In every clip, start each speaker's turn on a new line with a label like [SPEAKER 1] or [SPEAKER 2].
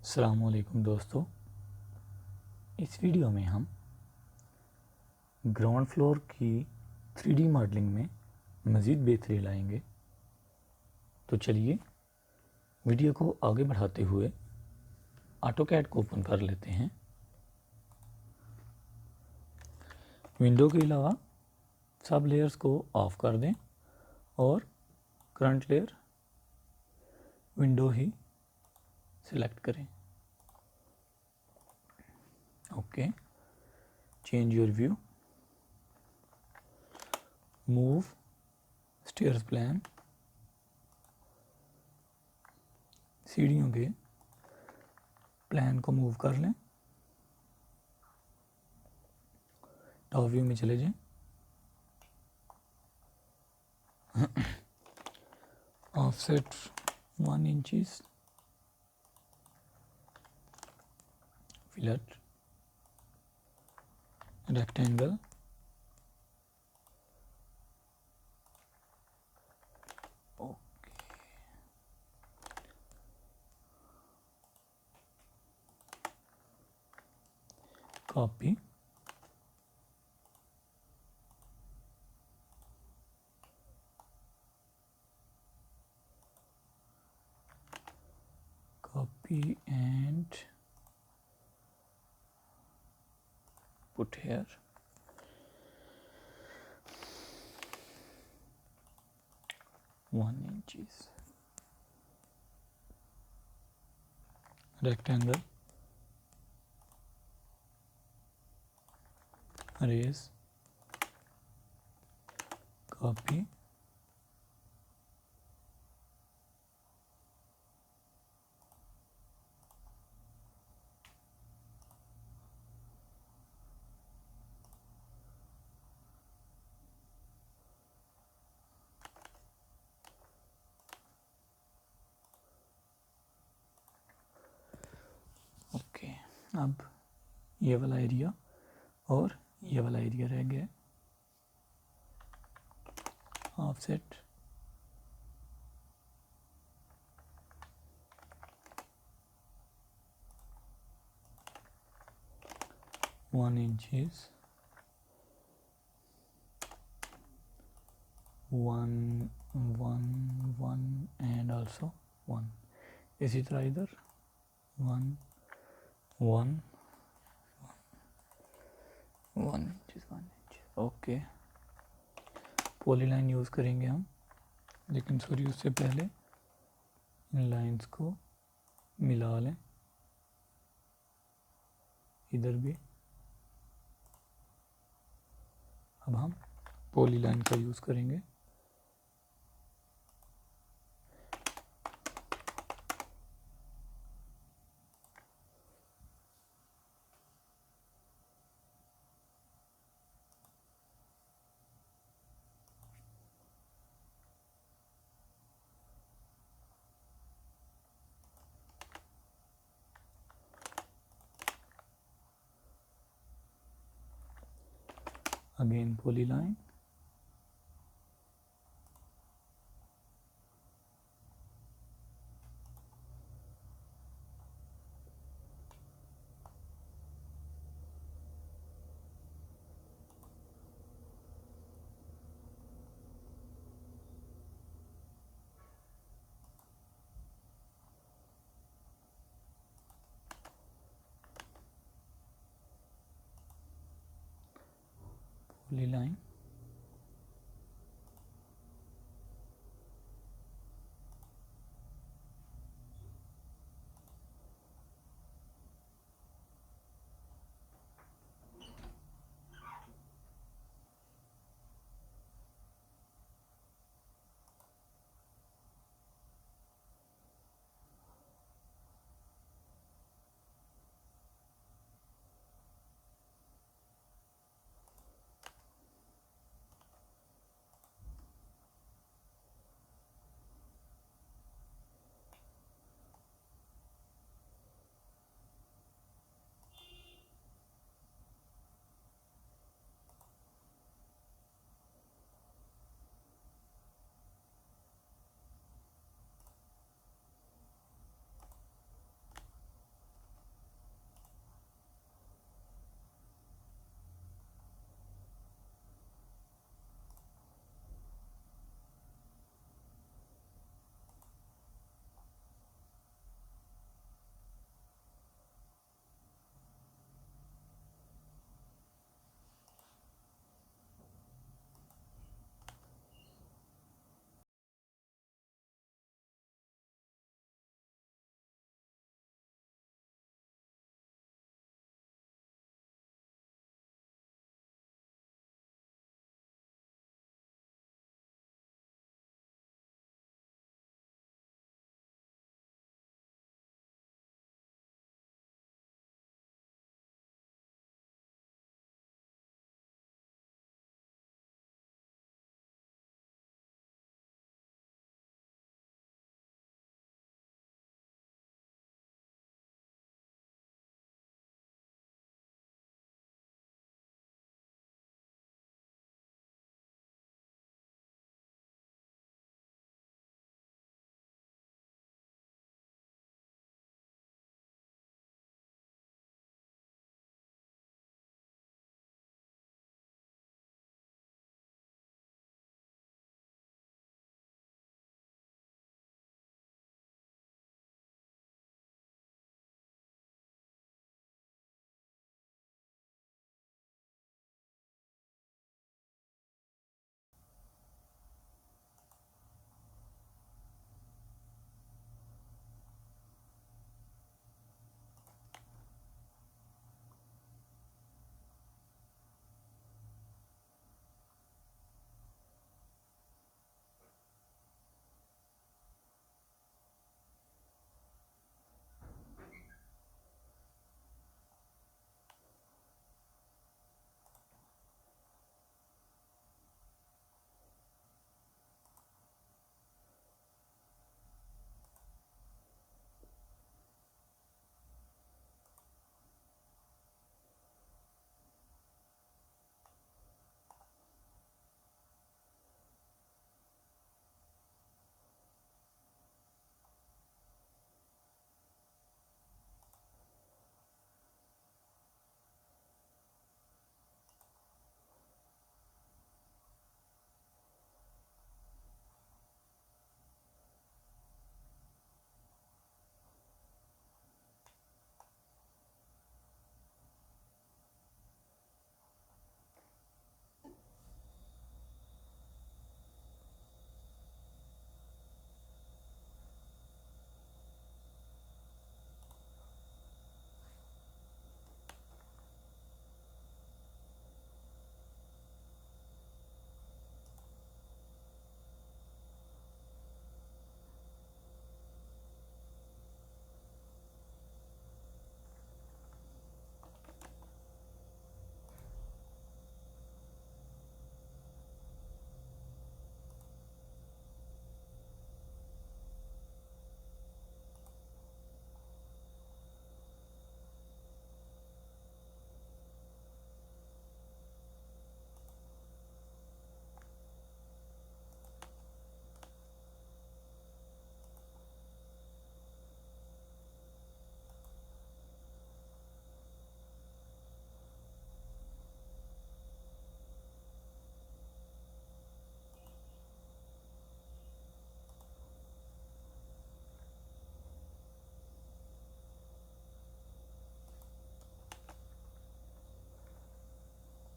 [SPEAKER 1] अस्सलामुअलैकुम दोस्तों, इस वीडियो में हम ग्राउंड फ्लोर की 3D मॉडलिंग में मज़ीद बेहतरी लाएंगे। तो चलिए वीडियो को आगे बढ़ाते हुए ऑटोकैड को ओपन कर लेते हैं। विंडो के अलावा सब लेयर्स को ऑफ़ कर दें और करंट लेयर विंडो ही सिलेक्ट करें। Okay, change your view, move stairs plan, सीढ़ियों के प्लान को मूव कर लें। टॉप व्यू में चले जाएं। Offset 1 inch, fillet, rectangle, copy, and put here. One inches. Rectangle. Erase. Copy. Okay, अब ये वाला एरिया और ये वाला एरिया रह गया। Offset 1 inches, 1 1 1 and also 1। इसी तरह इधर 1 1 1 इंच। ओके, पॉलीलाइन यूज़ करेंगे हम, लेकिन सॉरी उससे पहले इन लाइंस को मिला लें। इधर भी अब हम पॉलीलाइन का यूज़ करेंगे। Again polyline, polyline,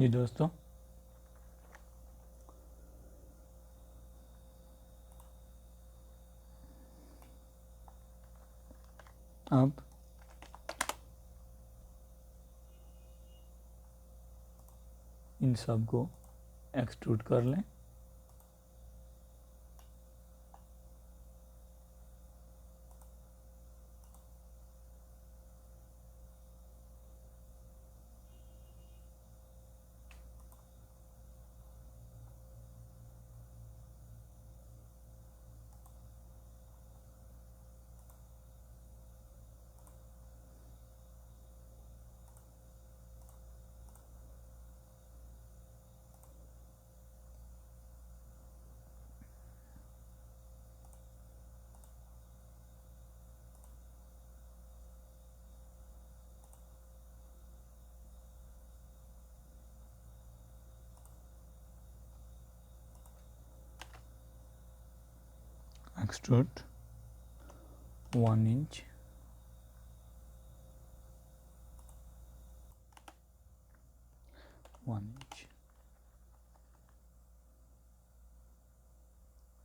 [SPEAKER 1] जी दोस्तों, अब इन सब को एक्सट्रूड कर लें। Extrude 1 inch,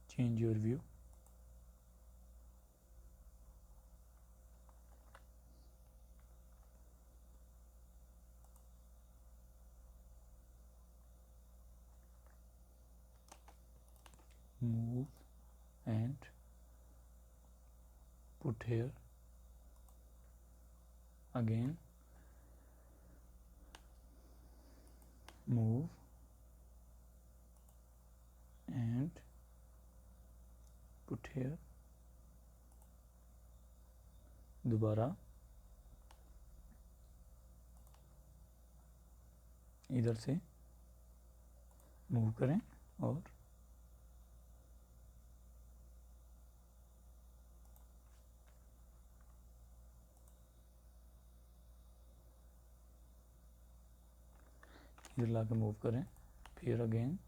[SPEAKER 1] change your view, move and put here, again move and put here, दोबारा इधर से मूव करें और इधर ला के मूव करें, फिर अगेन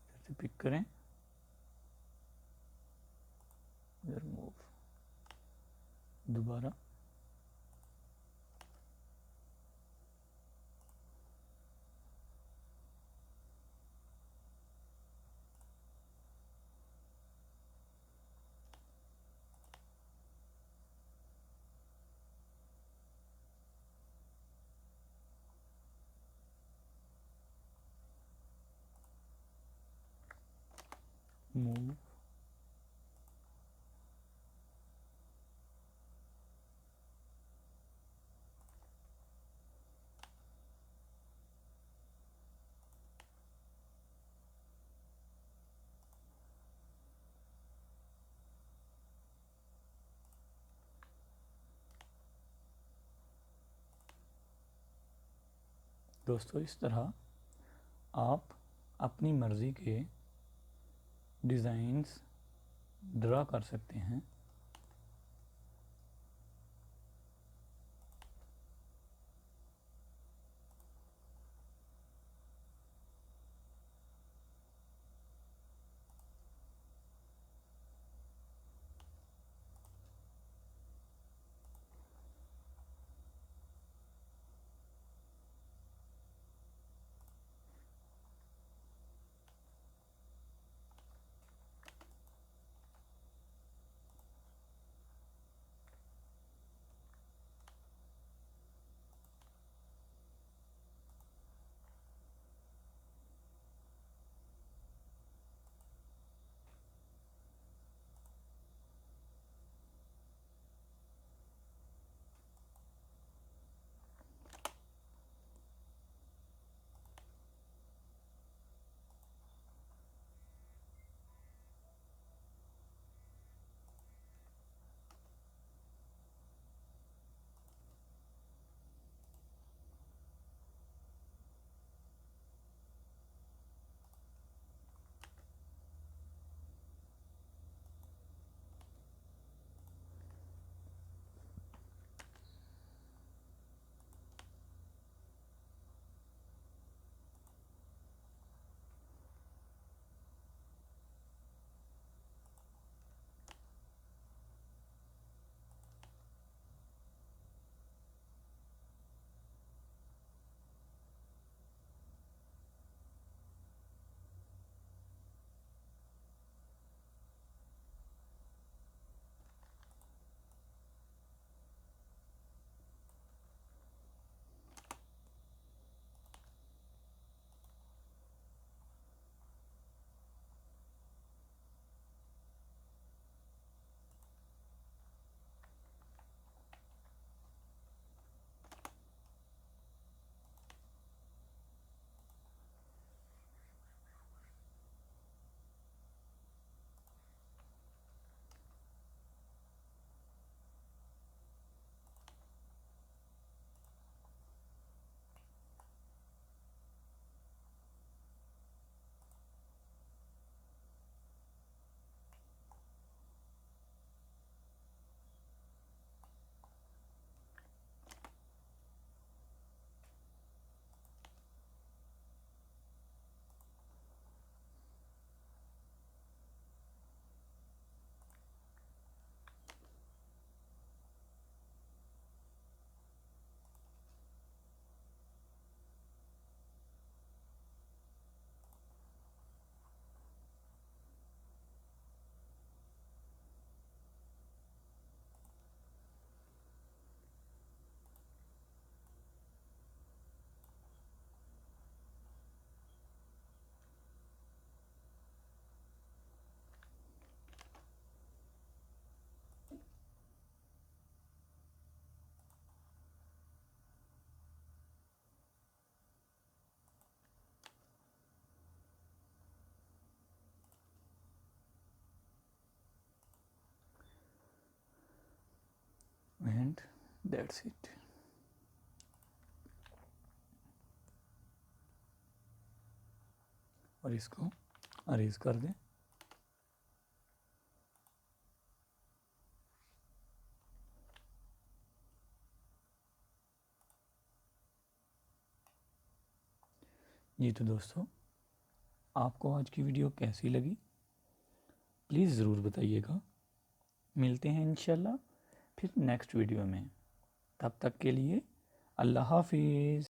[SPEAKER 1] इधर से पिक करें, इधर मूव, दोबारा मूव, दोस्तों इस तरह आप अपनी मर्ज़ी के डिज़ाइंस ड्रा कर सकते हैं। That's it. और इसको अरेज कर दें। जी तो दोस्तों, आपको आज की वीडियो कैसी लगी प्लीज़ ज़रूर बताइएगा। मिलते हैं इंशाल्लाह फिर नेक्स्ट वीडियो में। तब तक के लिए अल्लाह हाफिज़।